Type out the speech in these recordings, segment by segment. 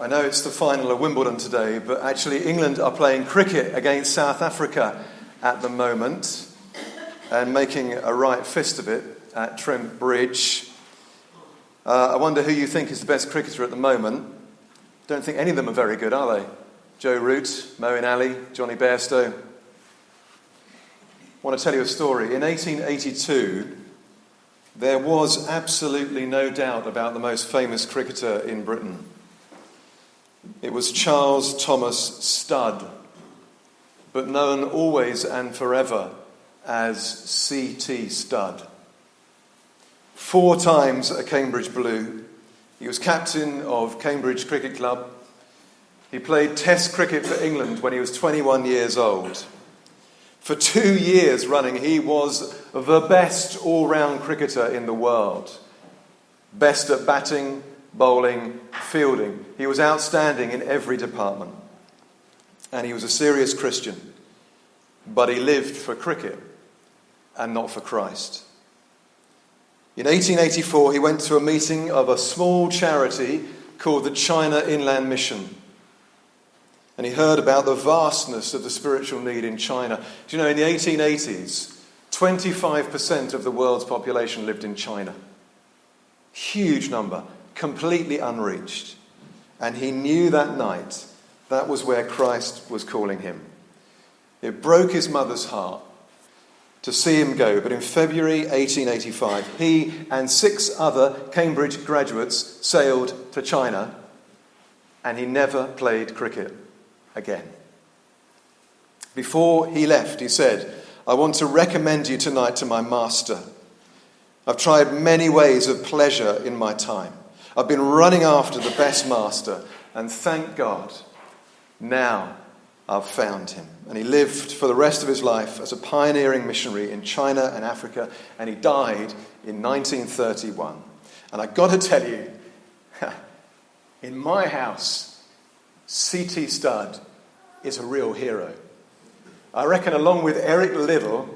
I know it's the final of Wimbledon today, but actually England are playing cricket against South Africa at the moment and making a right fist of it at Trent Bridge. I wonder who you think is the best cricketer at the moment. Don't think any of them are very good, are they? Joe Root, Moeen Ali, Johnny Bairstow. I want to tell you a story. In 1882, there was absolutely no doubt about the most famous cricketer in Britain. It was Charles Thomas Studd, but known always and forever as C.T. Studd. 4 times a Cambridge Blue. He was captain of Cambridge Cricket Club. He played Test cricket for England when he was 21 years old. For 2 years running, he was the best all-round cricketer in the world. Best at batting, bowling, fielding. He was outstanding in every department. And he was a serious Christian. But he lived for cricket and not for Christ. In 1884, he went to a meeting of a small charity called the China Inland Mission. And he heard about the vastness of the spiritual need in China. Do you know, in the 1880s, 25% of the world's population lived in China. Huge number, completely unreached. And he knew that night that was where Christ was calling him. It broke his mother's heart to see him go, but in February 1885, he and 6 other Cambridge graduates sailed to China, and he never played cricket again. Before he left, he said, "I want to recommend you tonight to my master. I've tried many ways of pleasure in my time. I've been running after the best master, and thank God, now I've found him." And he lived for the rest of his life as a pioneering missionary in China and Africa, and he died in 1931. And I've got to tell you, in my house, C.T. Studd is a real hero. I reckon along with Eric Liddell,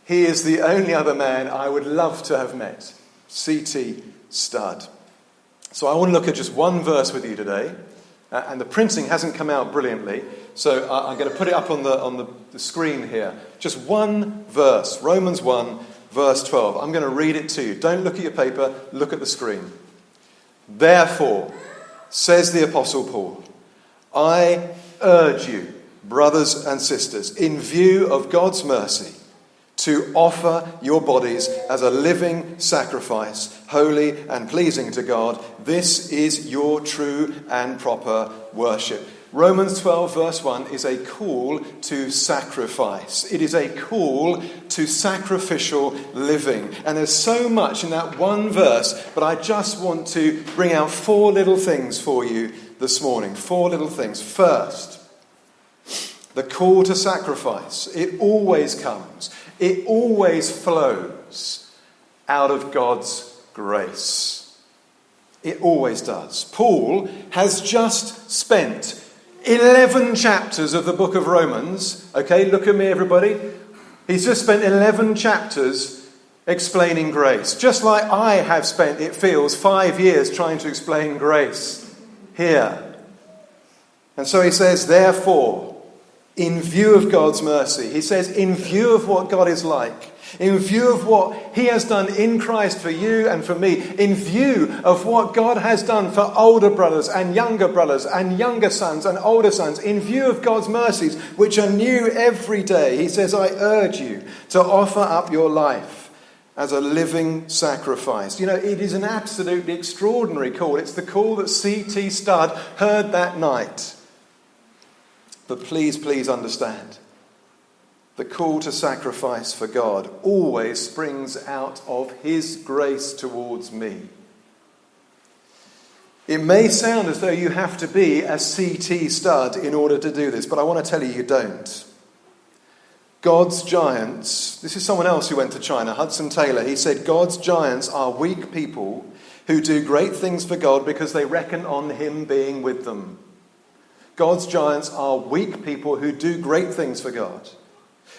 he is the only other man I would love to have met. C.T. Studd. So I want to look at just one verse with you today. And the printing hasn't come out brilliantly, so I'm going to put it up on the screen here. Just one verse, Romans 1, verse 12. I'm going to read it to you. Don't look at your paper, look at the screen. "Therefore, says the Apostle Paul, I urge you, brothers and sisters, in view of God's mercy, to offer your bodies as a living sacrifice, holy and pleasing to God. This is your true and proper worship." Romans 12 verse 1 is a call to sacrifice. It is a call to sacrificial living. And there's so much in that one verse, but I just want to bring out 4 little things for you this morning. 4 little things. First, the call to sacrifice. It always comes. It always flows out of God's grace. It always does. Paul has just spent 11 chapters of the book of Romans. Okay, look at me, everybody. He's just spent 11 chapters explaining grace. Just like I have spent, it feels, 5 years trying to explain grace here. And so he says, therefore, in view of God's mercy, he says, in view of what God is like, in view of what he has done in Christ for you and for me, in view of what God has done for older brothers and younger sons and older sons, in view of God's mercies, which are new every day, he says, I urge you to offer up your life as a living sacrifice. You know, it is an absolutely extraordinary call. It's the call that C.T. Studd heard that night. But please understand, the call to sacrifice for God always springs out of his grace towards me. It may sound as though you have to be a C.T. Studd in order to do this, but I want to tell you, you don't. God's giants, this is someone else who went to China, Hudson Taylor. He said, God's giants are weak people who do great things for God because they reckon on him being with them. God's giants are weak people who do great things for God.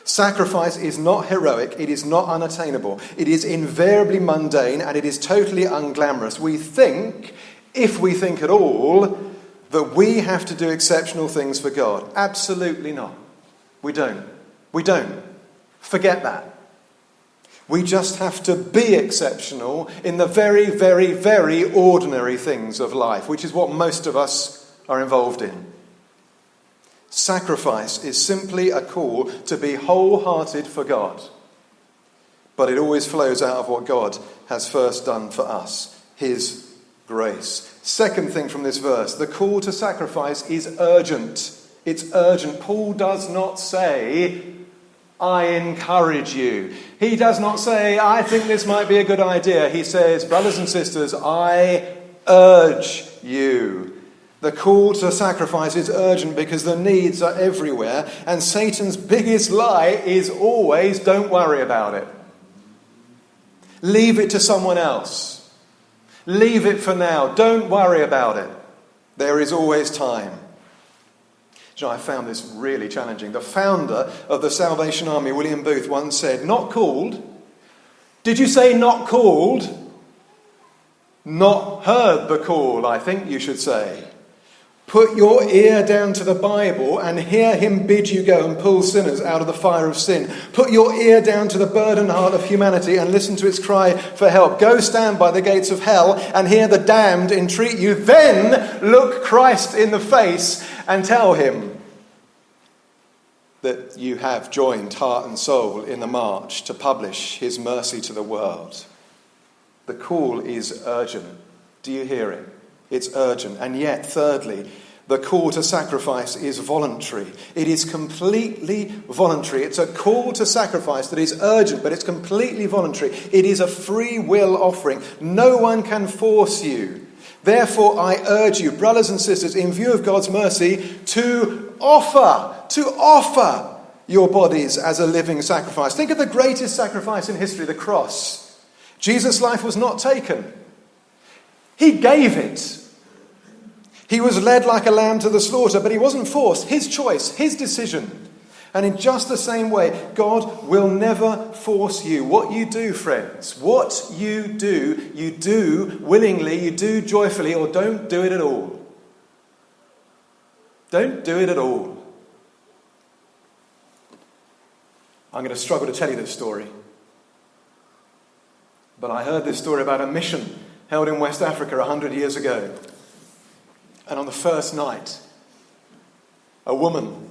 Sacrifice is not heroic, it is not unattainable, it is invariably mundane, and it is totally unglamorous. We think, if we think at all, that we have to do exceptional things for God. Absolutely not. We don't. We don't. Forget that. We just have to be exceptional in the very, very, very ordinary things of life, which is what most of us are involved in. Sacrifice is simply a call to be wholehearted for God. But it always flows out of what God has first done for us, his grace. Second thing from this verse, the call to sacrifice is urgent. It's urgent. Paul does not say, I encourage you. He does not say, I think this might be a good idea. He says, brothers and sisters, I urge you. The call to sacrifice is urgent because the needs are everywhere, and Satan's biggest lie is always, don't worry about it. Leave it to someone else. Leave it for now. Don't worry about it. There is always time. You know, I found this really challenging. The founder of the Salvation Army, William Booth, once said, not called. Did you say not called? Not heard the call, I think you should say. Put your ear down to the Bible and hear him bid you go and pull sinners out of the fire of sin. Put your ear down to the burdened heart of humanity and listen to its cry for help. Go stand by the gates of hell and hear the damned entreat you. Then look Christ in the face and tell him that you have joined heart and soul in the march to publish his mercy to the world. The call is urgent. Do you hear it? It's urgent. And yet, thirdly, the call to sacrifice is voluntary. It is completely voluntary. It's a call to sacrifice that is urgent, but it's completely voluntary. It is a free will offering. No one can force you. Therefore, I urge you, brothers and sisters, in view of God's mercy, to offer your bodies as a living sacrifice. Think of the greatest sacrifice in history, the cross. Jesus' life was not taken. He gave it. He was led like a lamb to the slaughter, but he wasn't forced. His choice, his decision. And in just the same way, God will never force you. What you do, friends, what you do willingly, you do joyfully, or don't do it at all. Don't do it at all. I'm going to struggle to tell you this story. But I heard this story about a mission held in West Africa 100 years ago. And on the first night, a woman,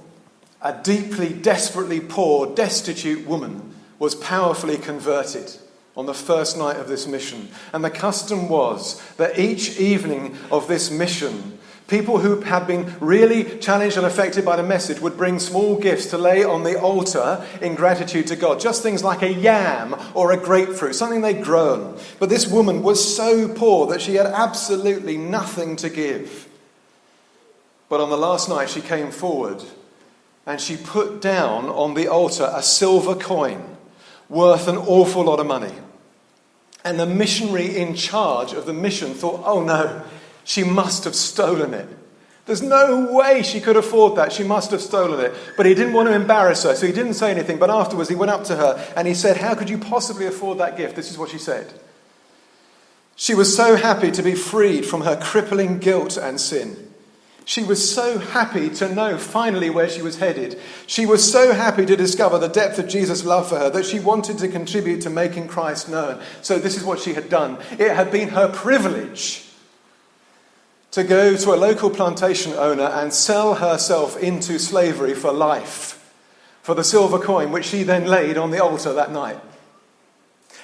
a deeply, desperately poor, destitute woman, was powerfully converted on the first night of this mission. And the custom was that each evening of this mission, people who had been really challenged and affected by the message would bring small gifts to lay on the altar in gratitude to God. Just things like a yam or a grapefruit, something they'd grown. But this woman was so poor that she had absolutely nothing to give. But on the last night she came forward and she put down on the altar a silver coin worth an awful lot of money. And the missionary in charge of the mission thought, oh no, she must have stolen it. There's no way she could afford that. She must have stolen it. But he didn't want to embarrass her, so he didn't say anything. But afterwards he went up to her and he said, how could you possibly afford that gift? This is what she said. She was so happy to be freed from her crippling guilt and sin. She was so happy to know finally where she was headed. She was so happy to discover the depth of Jesus' love for her that she wanted to contribute to making Christ known. So this is what she had done. It had been her privilege to go to a local plantation owner and sell herself into slavery for life, for the silver coin which she then laid on the altar that night.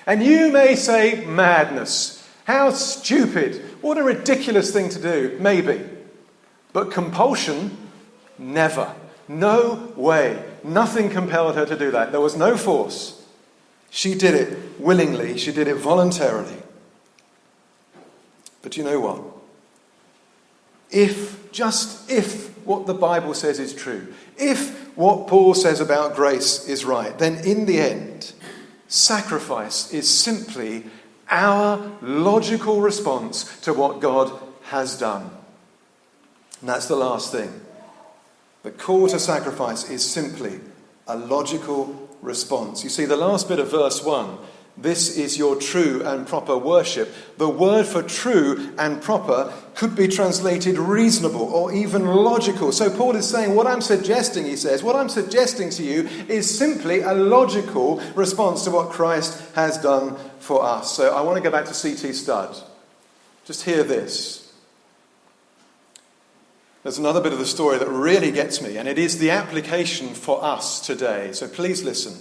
And you may say, madness. How stupid. What a ridiculous thing to do. Maybe. But compulsion, never. No way. Nothing compelled her to do that. There was no force. She did it willingly. She did it voluntarily. But you know what? If what the Bible says is true, if what Paul says about grace is right, then in the end, sacrifice is simply our logical response to what God has done. And that's the last thing. The call to sacrifice is simply a logical response. You see, the last bit of verse 1 This is your true and proper worship. The word for true and proper could be translated reasonable or even logical. So Paul is saying, what I'm suggesting, he says, what I'm suggesting to you is simply a logical response to what Christ has done for us. So I want to go back to C.T. Studd. Just hear this. There's another bit of the story that really gets me, and it is the application for us today. So please listen.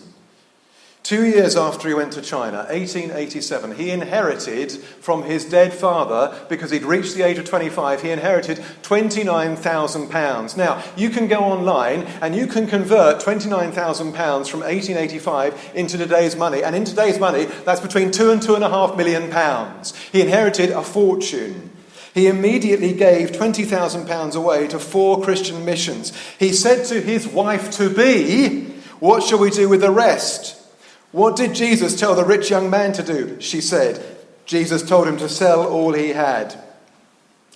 2 years after he went to China, 1887, he inherited from his dead father, because he'd reached the age of 25, he inherited £29,000. Now, you can go online and you can convert £29,000 from 1885 into today's money. And in today's money, that's between £2 and £2.5 million. He inherited a fortune. He immediately gave £20,000 away to 4 Christian missions. He said to his wife-to-be, "What shall we do with the rest?" "What did Jesus tell the rich young man to do?" she said. Jesus told him to sell all he had.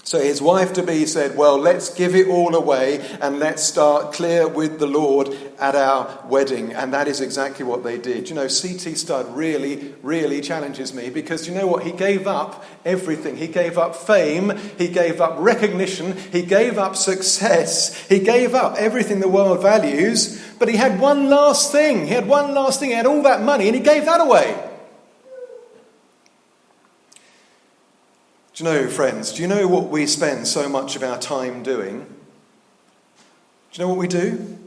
So his wife-to-be said, "Well, let's give it all away and let's start clear with the Lord at our wedding." And that is exactly what they did. You know, C.T. Studd really, really challenges me, because you know what? He gave up everything. He gave up fame. He gave up recognition. He gave up success. He gave up everything the world values. But he had one last thing. He had one last thing. He had all that money and he gave that away. Do you know, friends, do you know what we spend so much of our time doing? Do you know what we do?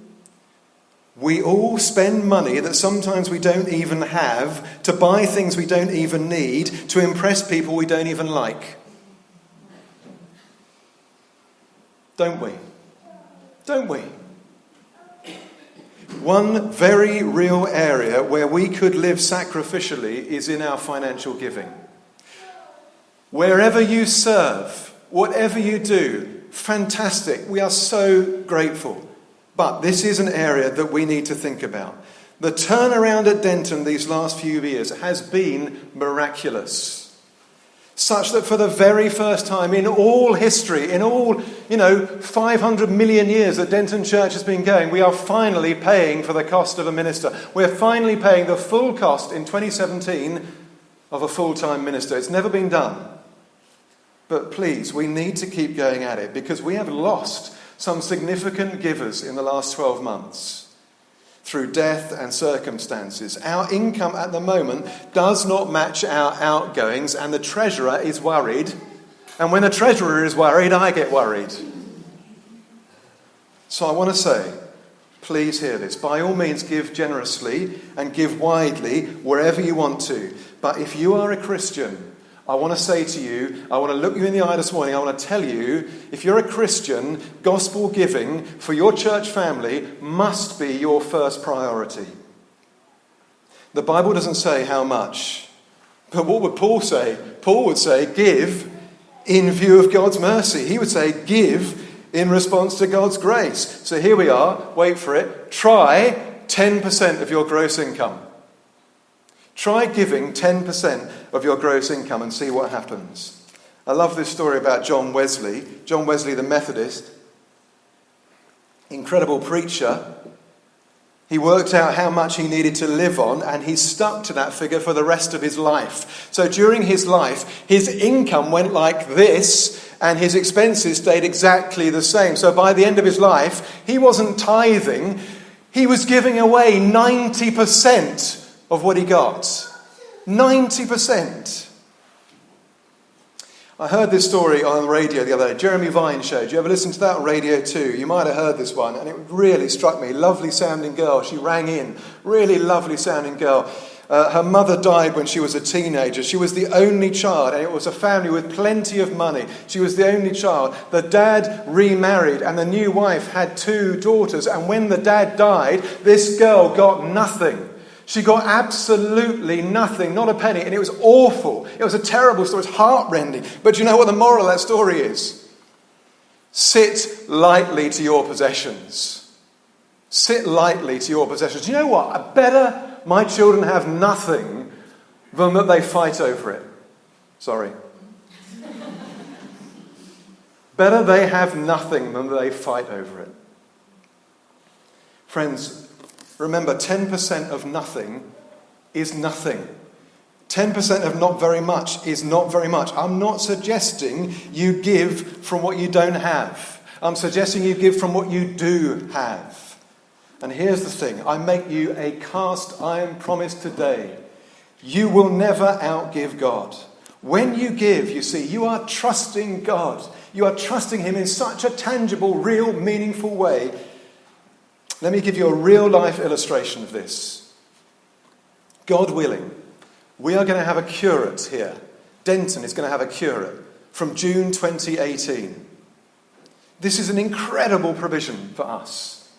We all spend money that sometimes we don't even have to buy things we don't even need, to impress people we don't even like. Don't we? Don't we? One very real area where we could live sacrificially is in our financial giving. Wherever you serve, whatever you do, fantastic. We are so grateful. But this is an area that we need to think about. The turnaround at Denton these last few years has been miraculous. Such that for the very first time in all history, in all, 500 million years that Denton Church has been going, we are finally paying for the cost of a minister. We're finally paying the full cost in 2017 of a full-time minister. It's never been done. But please, we need to keep going at it, because we have lost some significant givers in the last 12 months through death and circumstances. Our income at the moment does not match our outgoings, and the treasurer is worried. And when the treasurer is worried, I get worried. So I want to say, please hear this. By all means, give generously and give widely wherever you want to. But if you are a Christian, I want to say to you, I want to look you in the eye this morning, I want to tell you, if you're a Christian, gospel giving for your church family must be your first priority. The Bible doesn't say how much, but what would Paul say? Paul would say, give in view of God's mercy. He would say, give in response to God's grace. So here we are, wait for it, try 10% of your gross income. Try giving 10% of your gross income and see what happens. I love this story about John Wesley. John Wesley, the Methodist, incredible preacher. He worked out how much he needed to live on, and he stuck to that figure for the rest of his life. So during his life, his income went like this, and his expenses stayed exactly the same. So by the end of his life, he wasn't tithing. He was giving away 90% of what he got. 90%. I heard this story on the radio the other day. Jeremy Vine show. Did you ever listen to that on Radio 2? You might have heard this one, and it really struck me. Lovely sounding girl. She rang in. Really lovely sounding girl. Her mother died when she was a teenager. She was the only child, and it was a family with plenty of money. She was the only child. The dad remarried, and the new wife had 2 daughters. And when the dad died, this girl got nothing. She got absolutely nothing, not a penny, and it was awful. It was a terrible story. It's heartrending. But you know what the moral of that story is? Sit lightly to your possessions. Sit lightly to your possessions. You know what? Better my children have nothing than that they fight over it. Sorry. Better they have nothing than they fight over it. Friends, remember, 10% of nothing is nothing. 10% of not very much is not very much. I'm not suggesting you give from what you don't have. I'm suggesting you give from what you do have. And here's the thing. I make you a cast iron promise today. You will never outgive God. When you give, you see, you are trusting God. You are trusting him in such a tangible, real, meaningful way. Let me give you a real-life illustration of this. God willing, we are going to have a curate here. Denton is going to have a curate from June 2018. This is an incredible provision for us.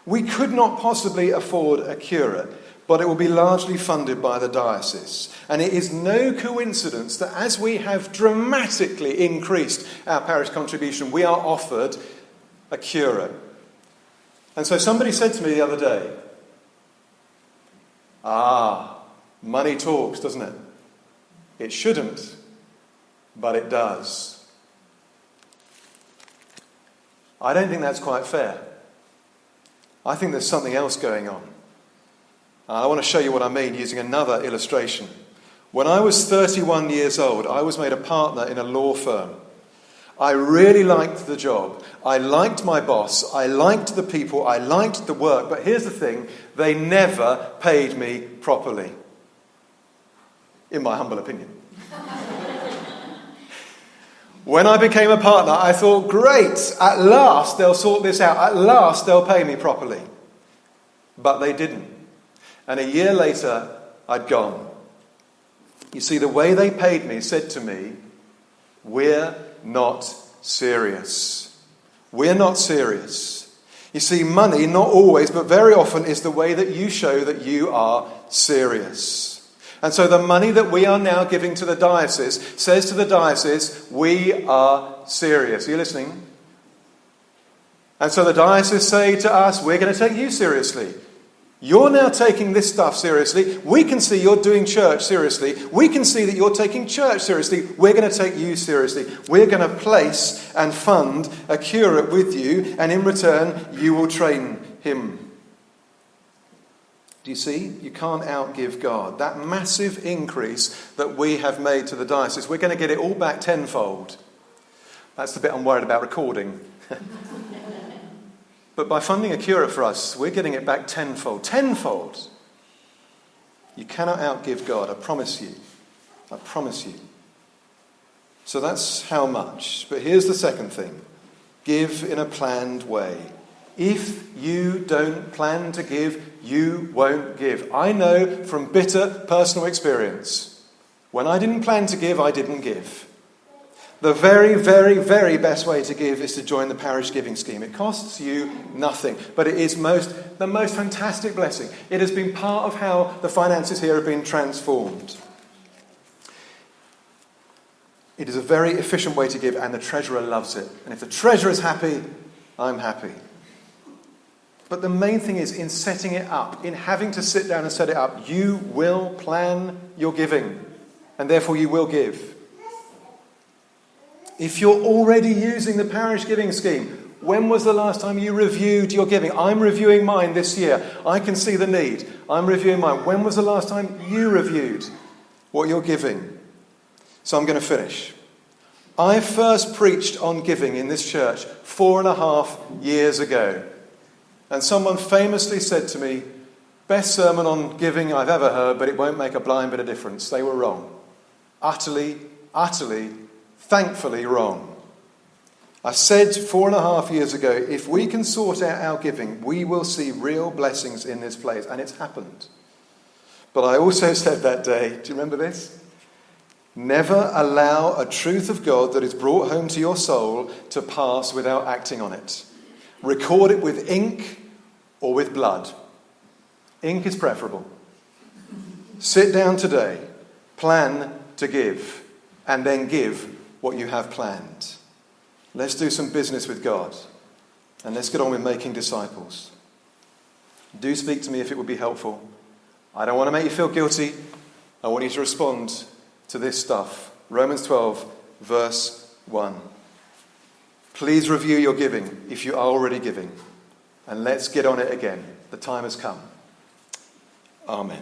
We could not possibly afford a curate, but it will be largely funded by the diocese. And it is no coincidence that as we have dramatically increased our parish contribution, we are offered a curate. And so somebody said to me the other day, money talks, doesn't it? It shouldn't, but it does. I don't think that's quite fair. I think there's something else going on. I want to show you what I mean using another illustration. When I was 31 years old, I was made a partner in a law firm. I really liked the job. I liked my boss. I liked the people. I liked the work. But here's the thing, they never paid me properly. In my humble opinion. When I became a partner, I thought, great, at last they'll sort this out. At last they'll pay me properly. But they didn't. And a year later, I'd gone. You see, the way they paid me said to me, we're not serious. We're not serious. You see, money, not always, but very often, is the way that you show that you are serious. And so the money that we are now giving to the diocese says to the diocese, we are serious. Are you listening? And so the diocese say to us, we're going to take you seriously. You're now taking this stuff seriously. We can see you're doing church seriously. We can see that you're taking church seriously. We're going to take you seriously. We're going to place and fund a curate with you, and in return, you will train him. Do you see? You can't outgive God. That massive increase that we have made to the diocese, we're going to get it all back tenfold. That's the bit I'm worried about recording. But by funding a curate for us, we're getting it back tenfold. Tenfold! You cannot outgive God, I promise you. I promise you. So that's how much. But here's the second thing. Give in a planned way. If you don't plan to give, you won't give. I know from bitter personal experience. When I didn't plan to give, I didn't give. The very, very, very best way to give is to join the parish giving scheme. It costs you nothing, but it is the most fantastic blessing. It has been part of how the finances here have been transformed. It is a very efficient way to give, and the treasurer loves it. And if the treasurer is happy, I'm happy. But the main thing is in setting it up, in having to sit down and set it up, you will plan your giving, and therefore you will give. If you're already using the parish giving scheme, when was the last time you reviewed your giving? I'm reviewing mine this year. I can see the need. I'm reviewing mine. When was the last time you reviewed what you're giving? So I'm going to finish. I first preached on giving in this church 4.5 years ago. And someone famously said to me, best sermon on giving I've ever heard, but it won't make a blind bit of difference. They were wrong. Utterly, thankfully wrong. I said 4.5 years ago, if we can sort out our giving, we will see real blessings in this place. And it's happened. But I also said that day, do you remember this? Never allow a truth of God that is brought home to your soul to pass without acting on it. Record it with ink or with blood. Ink is preferable. Sit down today, plan to give, and then give what you have planned. Let's do some business with God, and let's get on with making disciples. Do speak to me if it would be helpful. I don't want to make you feel guilty. I want you to respond to this stuff. Romans 12, verse 1. Please review your giving if you are already giving. And let's get on it again. The time has come. Amen.